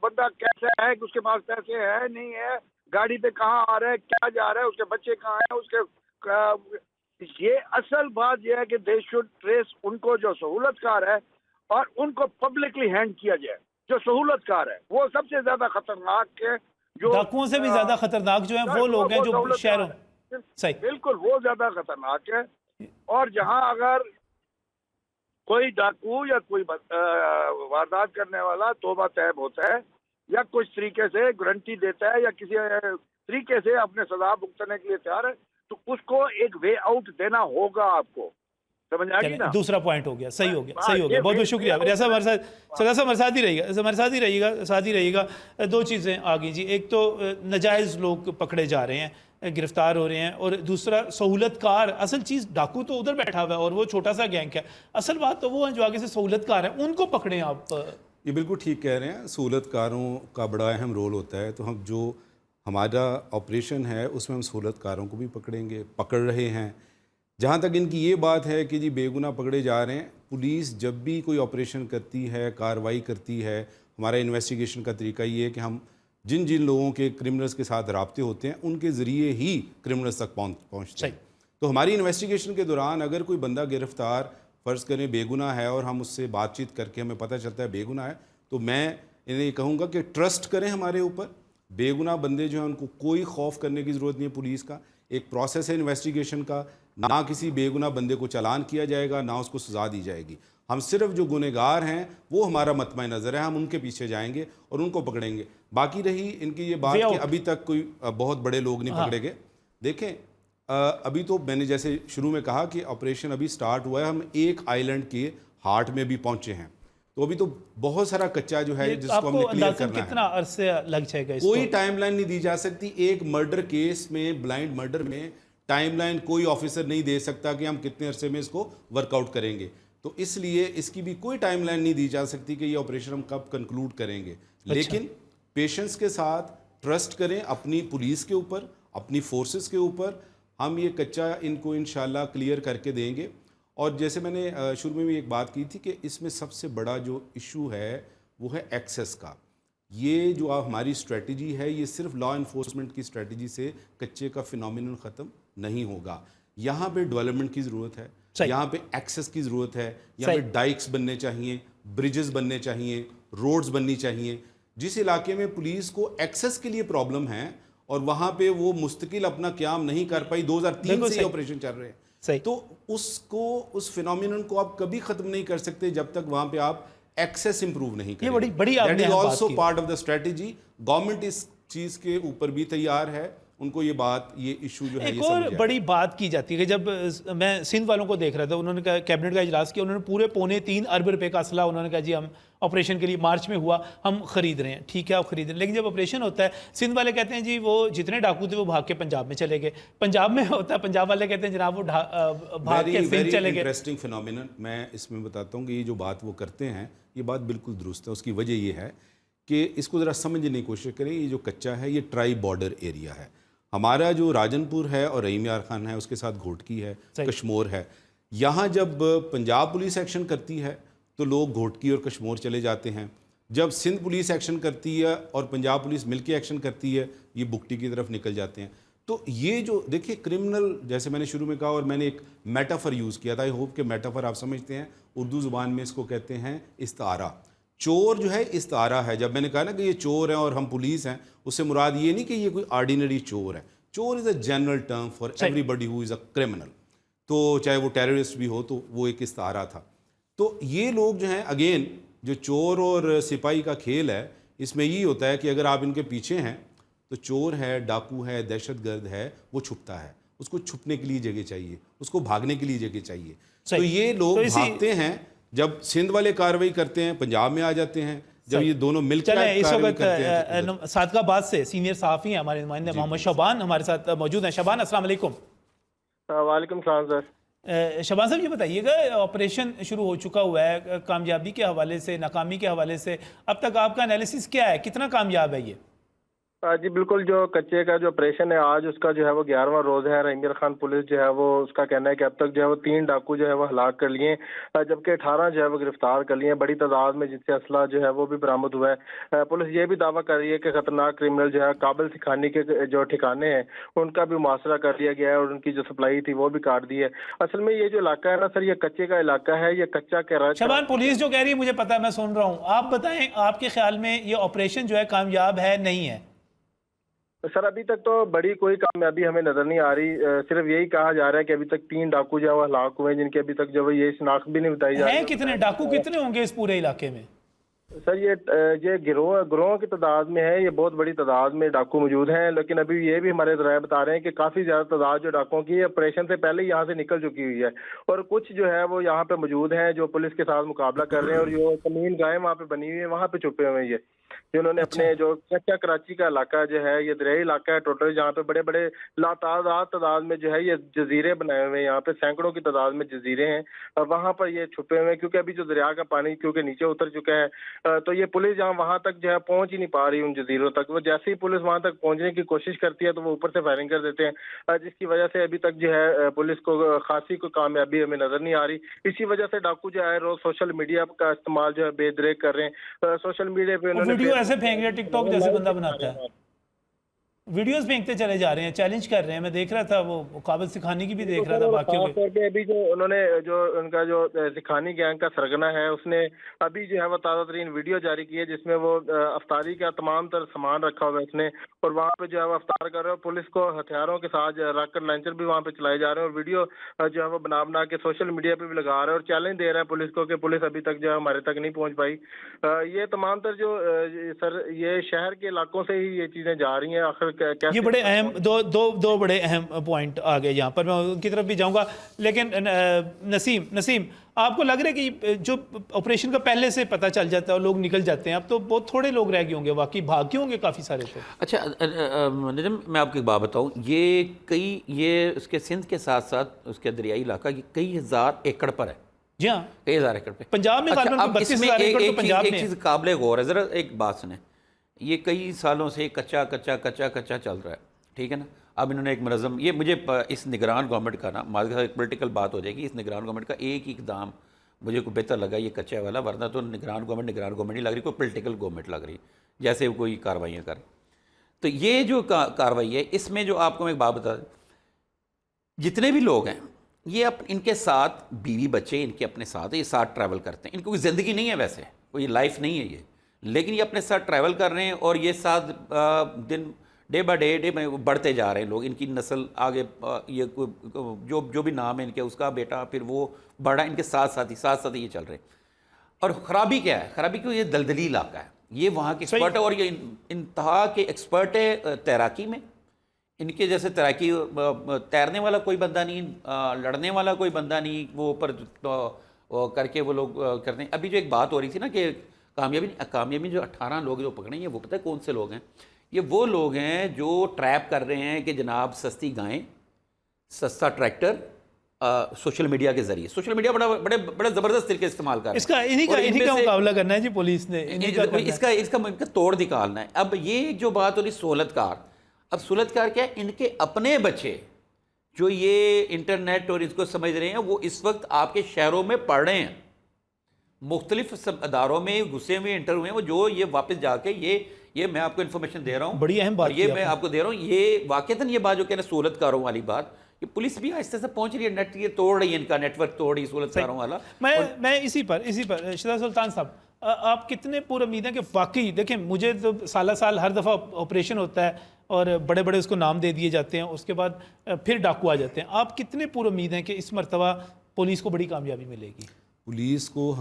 بندہ کیسا ہے، کہ اس کے پاس پیسے ہے نہیں ہے، گاڑی پہ کہاں آ رہا ہے، کیا جا رہا ہے، اس کے بچے کہاں ہیں، اس کے یہ اصل بات یہ ہے کہ دے شوڈ ٹریس ان کو جو سہولت کار ہے اور ان کو پبلکلی ہینڈ کیا جائے. جو سہولت کار ہے وہ سب سے زیادہ خطرناک ہے، جو ڈاکوؤں سے بھی زیادہ خطرناک جو ہیں وہ لوگ ہیں جو شہروں. صحیح. بالکل وہ زیادہ خطرناک ہے. اور جہاں اگر کوئی ڈاکو یا کوئی واردات کرنے والا توبہ طیب ہوتا ہے یا کچھ طریقے سے گارنٹی دیتا ہے یا کسی طریقے سے اپنے سزا بھگتنے کے لیے تیار ہے، تو اس کو ایک وے آؤٹ دینا ہوگا. آپ کو سمجھ آ گئی نا؟ دوسرا پوائنٹ ہو گیا. صحیح ہو گیا. بہت بہت شکریہ. ریاض صاحب ہمارے ساتھ ہی رہیے گا. دو چیزیں آ گئی جی. ایک تو ناجائز لوگ پکڑے جا رہے ہیں، گرفتار ہو رہے ہیں، اور دوسرا سہولت کار. اصل چیز ڈاکو تو ادھر بیٹھا ہوا ہے اور وہ چھوٹا سا گینگ ہے، اصل بات تو وہ ہیں جو آگے سے سہولت کار ہیں، ان کو پکڑیں آپ. یہ بالکل ٹھیک کہہ رہے ہیں، سہولت کاروں کا بڑا اہم رول ہوتا ہے. تو ہم جو ہمارا آپریشن ہے اس میں ہم سہولت کاروں کو بھی پکڑیں گے، پکڑ رہے ہیں. جہاں تک ان کی یہ بات ہے کہ جی بے گناہ پکڑے جا رہے ہیں، پولیس جب بھی کوئی آپریشن کرتی ہے، کارروائی کرتی ہے، ہمارا انویسٹیگیشن کا طریقہ یہ ہے کہ ہم جن لوگوں کے کرمنلز کے ساتھ رابطے ہوتے ہیں ان کے ذریعے ہی کرمنلز تک پہنچتے ہیں. تو ہماری انویسٹیگیشن کے دوران اگر کوئی بندہ گرفتار فرض کریں بے گناہ ہے اور ہم اس سے بات چیت کر کے ہمیں پتہ چلتا ہے بے گناہ ہے، تو میں انہیں یہ کہوں گا کہ ٹرسٹ کریں ہمارے اوپر. بے گناہ بندے جو ہیں ان کو کوئی خوف کرنے کی ضرورت نہیں ہے. پولیس کا ایک پروسیس ہے انویسٹیگیشن کا، نہ کسی بے گناہ بندے کو چالان کیا جائے گا، نہ اس کو سزا دی جائے گی. ہم صرف جو گنہگار ہیں وہ ہمارا مطمع نظر ہے، ہم ان کے پیچھے جائیں گے اور ان کو پکڑیں گے. باقی رہی ان کی یہ بات کہ ابھی تک کوئی بہت بڑے لوگ نہیں پکڑے گئے. دیکھیں ابھی تو میں نے جیسے شروع میں کہا کہ آپریشن ابھی سٹارٹ ہوا ہے، ہم ایک آئی لینڈ کے ہارٹ میں بھی پہنچے ہیں، تو ابھی تو بہت سارا کچا جو ہے جس کو ہم نے کلیئر کرنا ہے. کتنا عرصے لگ جائے گا اس کو؟ کوئی ٹائم لائن نہیں دی جا سکتی. ایک مرڈر کیس میں، بلائنڈ مرڈر میں ٹائم لائن کوئی آفیسر نہیں دے سکتا کہ ہم کتنے عرصے میں اس کو ورک آؤٹ کریں گے. تو اس لیے اس کی بھی کوئی ٹائم لائن نہیں دی جا سکتی کہ یہ آپریشن ہم کب کنکلوڈ کریں گے. لیکن پیشنس کے ساتھ ٹرسٹ کریں اپنی پولیس کے اوپر، اپنی فورسز کے اوپر. ہم یہ کچا ان کو انشاءاللہ کلیئر کر کے دیں گے. اور جیسے میں نے شروع میں بھی ایک بات کی تھی کہ اس میں سب سے بڑا جو ایشو ہے وہ ہے ایکسیس کا. یہ جو ہماری اسٹریٹجی ہے یہ صرف لا انفورسمنٹ کی اسٹریٹجی سے کچے کا فینومینن ختم نہیں ہوگا. یہاں پہ ڈیولپمنٹ کی ضرورت ہے، یہاں پہ ایکسیس کی ضرورت ہے، یہاں پہ ڈائکس بننے چاہیے، بریجز بننے چاہیے، روڈز بننی چاہیے. جس علاقے میں پولیس کو ایکسیس کے لیے پرابلم ہے اور وہاں پہ وہ مستقل اپنا قیام نہیں کر پائی، 2003 سے آپریشن چل رہے ہیں، تو اس فینومینن کو آپ کبھی ختم نہیں کر سکتے جب تک وہاں پہ آپ ایکسیس امپروو نہیں کریں. یہ بڑی that is also part of the strategy. Government اس چیز کے اوپر بھی تیار ہے ان کو یہ ایشو جو ہے ایک یہ اور سمجھ آئے۔ بڑی بات کی جاتی ہے کہ جب میں سندھ والوں کو دیکھ رہا تھا، انہوں نے کہا کیبنٹ کا اجلاس کیا، انہوں نے پورے 3.25 ارب روپے کا اسلحہ انہوں نے کہا جی ہم آپریشن کے لیے مارچ میں ہوا ہم خرید رہے ہیں، ٹھیک ہے آپ خرید رہے ہیں، لیکن جب آپریشن ہوتا ہے سندھ والے کہتے ہیں جی وہ جتنے ڈاکو تھے وہ بھاگ کے پنجاب میں چلے گئے، پنجاب میں ہوتا ہے پنجاب والے کہتے ہیں جناب وہ بھاگ کے سندھ چلے گئے۔ انٹرسٹنگ فینومینن میں اس میں بتاتا ہوں کہ یہ جو بات وہ کرتے ہیں یہ بات بالکل درست ہے، اس کی وجہ یہ ہے کہ اس کو ذرا سمجھنے کی کوشش کریں، یہ جو کچا ہے یہ ٹرائی بارڈر ایریا ہے، ہمارا جو راجن پور ہے اور رحیم یار خان ہے اس کے ساتھ گھوٹکی ہے، کشمور ہے، یہاں جب پنجاب پولیس ایکشن کرتی ہے تو لوگ گھوٹکی اور کشمور چلے جاتے ہیں، جب سندھ پولیس ایکشن کرتی ہے اور پنجاب پولیس مل کے ایکشن کرتی ہے یہ بگٹی کی طرف نکل جاتے ہیں۔ تو یہ جو دیکھیں کرمنل، جیسے میں نے شروع میں کہا اور میں نے ایک میٹافر یوز کیا تھا، آئی ہوپ کہ میٹافر آپ سمجھتے ہیں، اردو زبان میں اس کو کہتے ہیں استعارہ۔ چور جو ہے استعارہ ہے، جب میں نے کہا نا کہ یہ چور ہیں اور ہم پولیس ہیں، اس سے مراد یہ نہیں کہ یہ کوئی آرڈینری چور ہے، چور is a general term for everybody who is a criminal, تو چاہے وہ ٹیررسٹ بھی ہو تو وہ ایک استعارہ تھا۔ تو یہ لوگ جو ہیں اگین جو چور اور سپاہی کا کھیل ہے اس میں یہی ہوتا ہے کہ اگر آپ ان کے پیچھے ہیں تو چور ہے، ڈاکو ہے، دہشت گرد ہے، وہ چھپتا ہے، اس کو چھپنے کے لیے جگہ چاہیے، اس کو بھاگنے کے لیے جگہ چاہیے۔ تو یہ لوگ بھاگتے ہیں، جب سندھ والے کارروائی کرتے ہیں پنجاب میں آ جاتے ہیں، جب یہ دونوں مل کر چلیں اس کارروائی کرتے ہیں۔ وقت صادق آباد سے سینئر صحافی ہیں ہمارے نمائندے محمد شعبان ہمارے ساتھ موجود ہیں۔ شعبان السلام علیکم۔ وعلیکم السلام سر۔ شعبان صاحب یہ بتائیے گا آپریشن شروع ہو چکا ہوا ہے، کامیابی کے حوالے سے، ناکامی کے حوالے سے اب تک آپ کا انالیسس کیا ہے، کتنا کامیاب ہے یہ؟ جی بالکل، جو کچے کا جو آپریشن ہے آج اس کا جو ہے وہ 11واں روز ہے۔ رحیم یار خان پولیس جو ہے وہ اس کا کہنا ہے کہ اب تک جو ہے وہ 3 ڈاکو جو ہے وہ ہلاک کر لیے، جبکہ 18 جو ہے وہ گرفتار کر لیے، بڑی تعداد میں جن سے اسلحہ جو ہے وہ بھی برآمد ہوا ہے۔ پولیس یہ بھی دعویٰ کر رہی ہے کہ خطرناک کرمنل جو ہے قابل سکھانی کے جو ٹھکانے ہیں ان کا بھی محاصرہ کر لیا گیا ہے اور ان کی جو سپلائی تھی وہ بھی کاٹ دی ہے۔ اصل میں یہ جو علاقہ ہے نا سر، یہ کچے کا علاقہ ہے، یہ کچا کے شعبان پولیس جو کہہ رہی ہے مجھے پتا ہے، میں سن رہا ہوں، آپ بتائیں آپ کے خیال میں یہ آپریشن جو ہے کامیاب ہے نہیں ہے؟ سر ابھی تک تو بڑی کوئی کامیابی ہمیں نظر نہیں آ رہی، صرف یہی کہا جا رہا ہے کہ ابھی تک 3 ڈاکو جو ہے وہ ہلاک ہوئے ہیں، جن کی ابھی تک جو ہے یہ شناخت بھی نہیں بتائی جا رہی۔ ہیں کتنے ڈاکو کتنے ہوں گے اس پورے علاقے میں؟ سر یہ گروہوں کی تعداد میں ہے، یہ بہت بڑی تعداد میں ڈاکو موجود ہیں، لیکن ابھی یہ بھی ہمارے ذرائع بتا رہے ہیں کہ کافی زیادہ تعداد جو ڈاکوؤں کی آپریشن سے پہلے یہاں سے نکل چکی ہوئی ہے، اور کچھ جو ہے وہ یہاں پہ موجود ہیں جو پولیس کے ساتھ مقابلہ کر رہے ہیں، اور جو کمین گاہیں وہاں پہ بنی ہوئی ہیں وہاں پہ چھپے ہوئے ہیں، جنہوں نے اپنے جو کچا کراچی کا علاقہ جو ہے یہ دریائی علاقہ ہے ٹوٹل، جہاں پہ بڑے بڑے تعداد میں جو ہے یہ جزیرے بنائے ہوئے ہیں، یہاں پہ سینکڑوں کی تعداد میں جزیرے ہیں، اور وہاں پر یہ چھپے ہوئے ہیں کیونکہ ابھی جو دریا کا پانی کیونکہ نیچے اتر چکا ہے، تو یہ پولیس جہاں وہاں تک جو ہے پہنچ ہی نہیں پا رہی ان جزیروں تک، وہ جیسے ہی پولیس وہاں تک پہنچنے کی کوشش کرتی ہے تو وہ اوپر سے فائرنگ کر دیتے ہیں، جس کی وجہ سے ابھی تک جو ہے پولیس کو خاصی کوئی کامیابی ہمیں نظر نہیں آ رہی۔ اسی وجہ سے ڈاکو جو ہے روز سوشل میڈیا کا استعمال جو ہے بے دریک کر رہے ہیں، سوشل میڈیا پہ انہوں نے ویڈیو ایسے پھینک رہے، ٹک ٹاک جیسے بندہ بناتا ہے، ویڈیوز پھینکتے چلے جا رہے ہیں، چیلنج کر رہے ہیں، میں دیکھ رہا تھا وہ قابل سکھانی کی بھی دیکھ رہا تھا باقیوں خاص طور پہ ابھی جو انہوں نے جو ان کا جو سکھانی گینگ کا سرگنا ہے اس نے ابھی جو ہے وہ تازہ ترین ویڈیو جاری کی ہے جس میں وہ افطاری کا تمام تر سامان رکھا ہوا ہے اس نے، اور وہاں پہ جو ہے وہ افطار کر رہے ہیں، پولیس کو ہتھیاروں کے ساتھ راکٹ لانچر بھی وہاں پہ چلائے جا رہے ہیں، اور ویڈیو جو ہے وہ بنا کے سوشل میڈیا پہ بھی لگا رہے ہیں اور چیلنج دے رہے ہیں پولیس کو کہ پولیس ابھی تک جو ہے ہمارے تک نہیں پہنچ پائی۔ یہ تمام تر جو سر یہ شہر کے علاقوں سے ہی یہ چیزیں جا رہی ہیں، آخر کیسے یہ بڑے اہم دو بڑے اہم پوائنٹ آ گئے یہاں پر، میں ان کی طرف بھی جاؤں گا، لیکن نسیم آپ کو لگ رہا ہے کہ جو آپریشن کا پہلے سے پتہ چل جاتا ہے اور لوگ نکل جاتے ہیں، اب تو بہت تھوڑے لوگ رہ گئے ہوں گے، واقعی بھاگ گئے ہوں گے کافی سارے تو؟ اچھا نجم، میں آپ کو ایک بات بتاؤں، یہ اس کے سندھ کے ساتھ ساتھ اس کے دریائی علاقہ یہ کئی ہزار ایکڑ پر ہے، جی ہاں کئی ہزار ایکڑ پہ پنجاب میں اچھا، اب اس میں ایک چیز قابل غور ہے، ذرا ایک بات سنیں، یہ کئی سالوں سے کچا چل رہا ہے، ٹھیک ہے نا؟ اب انہوں نے ایک منظم، یہ مجھے اس نگران گورنمنٹ کا نا معذرت ایک پولیٹیکل بات ہو جائے گی، اس نگران گورنمنٹ کا ایک اقدام مجھے کوئی بہتر لگا یہ کچا والا، ورنہ تو نگران گورنمنٹ نہیں لگ رہی، کوئی پولیٹیکل گورنمنٹ لگ رہی جیسے کوئی کارروائیاں کر۔ تو یہ جو کارروائی ہے اس میں جو آپ کو میں ایک بات بتا دوں، جتنے بھی لوگ ہیں یہ ان کے ساتھ بیوی بچے ان کے اپنے ساتھ یہ ساتھ ٹریول کرتے ہیں، ان کو کوئی زندگی نہیں ہے، ویسے کوئی لائف نہیں ہے یہ، لیکن یہ اپنے ساتھ ٹریول کر رہے ہیں اور یہ ساتھ دن ڈے بائی ڈے بڑھتے جا رہے ہیں لوگ، ان کی نسل آگے یہ جو بھی نام ہے ان کے اس کا بیٹا پھر وہ بڑا، ان کے ساتھ ساتھ ہی یہ چل رہے ہیں۔ اور خرابی کیا ہے؟ خرابی کیوں؟ یہ دلدلی علاقہ ہے، یہ وہاں کے ایکسپرٹ ہے اور یہ انتہا کے ایکسپرٹ ہے تیراکی میں، ان کے جیسے تیراکی تیرنے والا کوئی بندہ نہیں، لڑنے والا کوئی بندہ نہیں، وہ اوپر کر کے وہ لوگ کرتے ہیں۔ ابھی جو ایک بات ہو رہی تھی نا کہ کامیابی جو 18 لوگ جو پکڑے ہیں، وہ پتہ ہے کون سے لوگ ہیں؟ یہ وہ لوگ ہیں جو ٹریپ کر رہے ہیں کہ جناب سستی گائیں، سستا ٹریکٹر، سوشل میڈیا کے ذریعے۔ سوشل میڈیا بڑا زبردست طریقے استعمال کر رہے ہیں، اس کا انہی کا مقابلہ کرنا ہے جی پولیس نے، اس کا توڑ نکالنا ہے۔ اب یہ جو بات ہو رہی سہولت کار، اب سہولت کار کیا ہے؟ ان کے اپنے بچے جو یہ انٹرنیٹ اور اس کو سمجھ رہے ہیں، وہ اس وقت آپ کے شہروں میں پڑھ رہے ہیں، مختلف اداروں میں گھسے ہوئے انٹر ہوئے ہیں، وہ جو یہ واپس جا کے یہ میں آپ کو انفارمیشن دے رہا ہوں، بڑی اہم بات یہ میں آپ کو دے رہا ہوں، یہ واقعتاً یہ بات جو کہنا سہولت کاروں والی بات، یہ پولیس بھی آہستہ سے پہنچ رہی ہے، نیٹ یہ توڑ رہی ہے، ان کا نیٹ ورک توڑ رہی ہے سہولت کاروں والا۔ میں اسی پر شہزاد سلطان صاحب، آپ کتنے پر امید ہیں کہ واقعی، دیکھیں مجھے تو سال ہر دفعہ آپریشن ہوتا ہے اور بڑے بڑے اس کو نام دے دیے جاتے ہیں، اس کے بعد پھر ڈاکو آ جاتے ہیں، آپ کتنے پر امید ہیں کہ اس مرتبہ پولیس کو بڑی کامیابی ملے گی؟ پولیس کو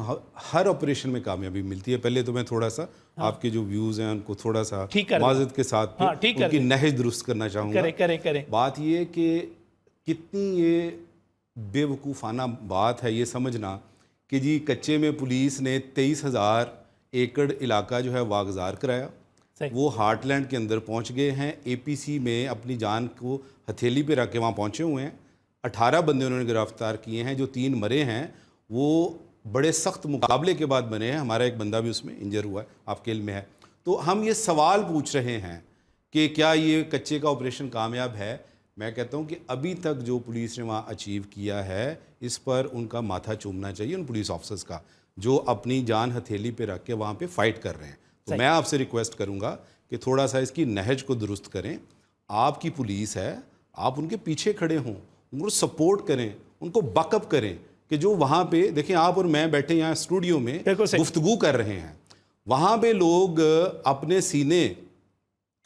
ہر آپریشن میں کامیابی ملتی ہے۔ پہلے تو میں تھوڑا سا آپ کے جو ویوز ہیں ان کو تھوڑا سا معذرت کے ساتھ ان کی نہج درست کرنا چاہوں گا۔ کریں بات یہ کہ کتنی یہ بے وقوفانہ بات ہے یہ سمجھنا کہ جی کچے میں پولیس نے 23,000 ایکڑ علاقہ جو ہے واگزار کرایا، وہ ہارٹ لینڈ کے اندر پہنچ گئے ہیں، اے پی سی میں اپنی جان کو ہتھیلی پہ رکھ کے وہاں پہنچے ہوئے ہیں، 18 بندے انہوں نے گرفتار کیے ہیں، جو 3 مرے ہیں وہ بڑے سخت مقابلے کے بعد بنے ہیں، ہمارا ایک بندہ بھی اس میں انجر ہوا ہے، آپ کے علم میں ہے۔ تو ہم یہ سوال پوچھ رہے ہیں کہ کیا یہ کچے کا آپریشن کامیاب ہے؟ میں کہتا ہوں کہ ابھی تک جو پولیس نے وہاں اچیو کیا ہے اس پر ان کا ماتھا چومنا چاہیے، ان پولیس آفسرز کا جو اپنی جان ہتھیلی پہ رکھ کے وہاں پہ فائٹ کر رہے ہیں۔ تو میں آپ سے ریکویسٹ کروں گا کہ تھوڑا سا اس کی نہج کو درست کریں۔ آپ کی پولیس ہے، آپ ان کے پیچھے کھڑے ہوں، ان کو سپورٹ کریں، ان کو بیک اپ کریں کہ جو وہاں پہ دیکھیں آپ اور میں بیٹھے یہاں اسٹوڈیو میں گفتگو کر رہے ہیں، وہاں پہ لوگ اپنے سینے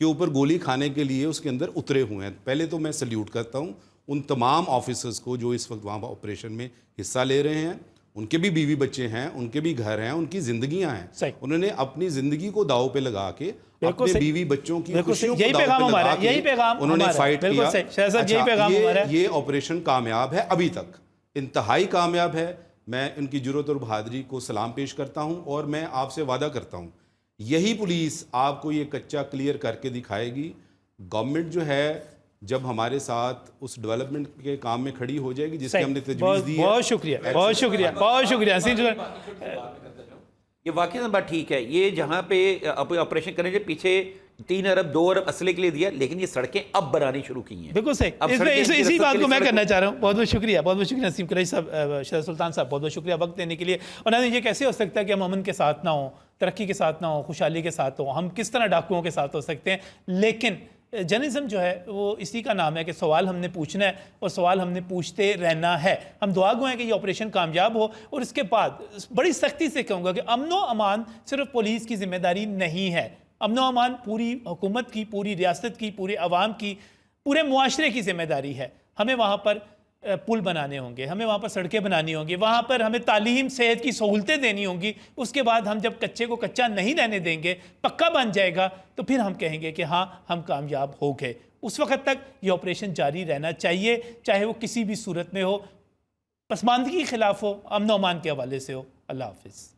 کے اوپر گولی کھانے کے لیے اس کے اندر اترے ہوئے ہیں۔ پہلے تو میں سلیوٹ کرتا ہوں ان تمام آفیسرز کو جو اس وقت وہاں آپریشن میں حصہ لے رہے ہیں، ان کے بھی بیوی بچے ہیں، ان کے بھی گھر ہیں، ان کی زندگیاں ہیں، انہوں نے اپنی زندگی کو داؤ پہ لگا کے اپنے بیوی بچوں کی خوشیوں کو داؤ پہ لگا کے انہوں نے فائٹ کیا۔ یہ آپریشن کامیاب ہے، ابھی تک انتہائی کامیاب ہے۔ میں ان کی جرأت اور بہادری کو سلام پیش کرتا ہوں، اور میں آپ سے وعدہ کرتا ہوں یہی پولیس آپ کو یہ کچا کلیئر کر کے دکھائے گی۔ گورنمنٹ جو ہے جب ہمارے ساتھ اس ڈیولپمنٹ کے کام میں کھڑی ہو جائے گی جس کی ہم نے تجویز دی ہے۔ بہت شکریہ، بہت شکریہ، بہت شکریہ۔ یہ واقعی بات ٹھیک ہے، یہ جہاں پہ آپریشن کرنے کے پیچھے 3 ارب 2 ارب اسلحے کے لیے دیا، لیکن یہ سڑکیں اب بنانی شروع کی ہیں۔ بالکل صحیح، اسی بات کو میں کرنا چاہ رہا ہوں۔ بہت بہت شکریہ، بہت بہت شکریہ نسیم قریشی صاحب، شہزاد سلطان صاحب، بہت بہت شکریہ وقت دینے کے لیے۔ اور ناظرین، یہ کیسے ہو سکتا ہے کہ ہم امن کے ساتھ نہ ہوں، ترقی کے ساتھ نہ ہوں، خوشحالی کے ساتھ ہوں؟ ہم کس طرح ڈاکوؤں کے ساتھ ہو سکتے ہیں؟ لیکن جرنلزم جو ہے وہ اسی کا نام ہے کہ سوال ہم نے پوچھنا ہے اور سوال ہم نے پوچھتے رہنا ہے۔ ہم دعا گو ہیں کہ یہ آپریشن کامیاب ہو، اور اس کے بعد بڑی سختی سے کہوں گا کہ امن و امان صرف پولیس کی ذمہ داری نہیں ہے، امن و امان پوری حکومت کی، پوری ریاست کی، پورے عوام کی، پورے معاشرے کی ذمہ داری ہے۔ ہمیں وہاں پر پل بنانے ہوں گے، ہمیں وہاں پر سڑکیں بنانی ہوں گی، وہاں پر ہمیں تعلیم، صحت کی سہولتیں دینی ہوں گی۔ اس کے بعد ہم جب کچے کو کچا نہیں رہنے دیں گے، پکا بن جائے گا، تو پھر ہم کہیں گے کہ ہاں ہم کامیاب ہو گئے۔ اس وقت تک یہ آپریشن جاری رہنا چاہیے، چاہے وہ کسی بھی صورت میں ہو، پسماندگی کے خلاف ہو، امن و امان کے حوالے سے ہو۔ اللہ حافظ۔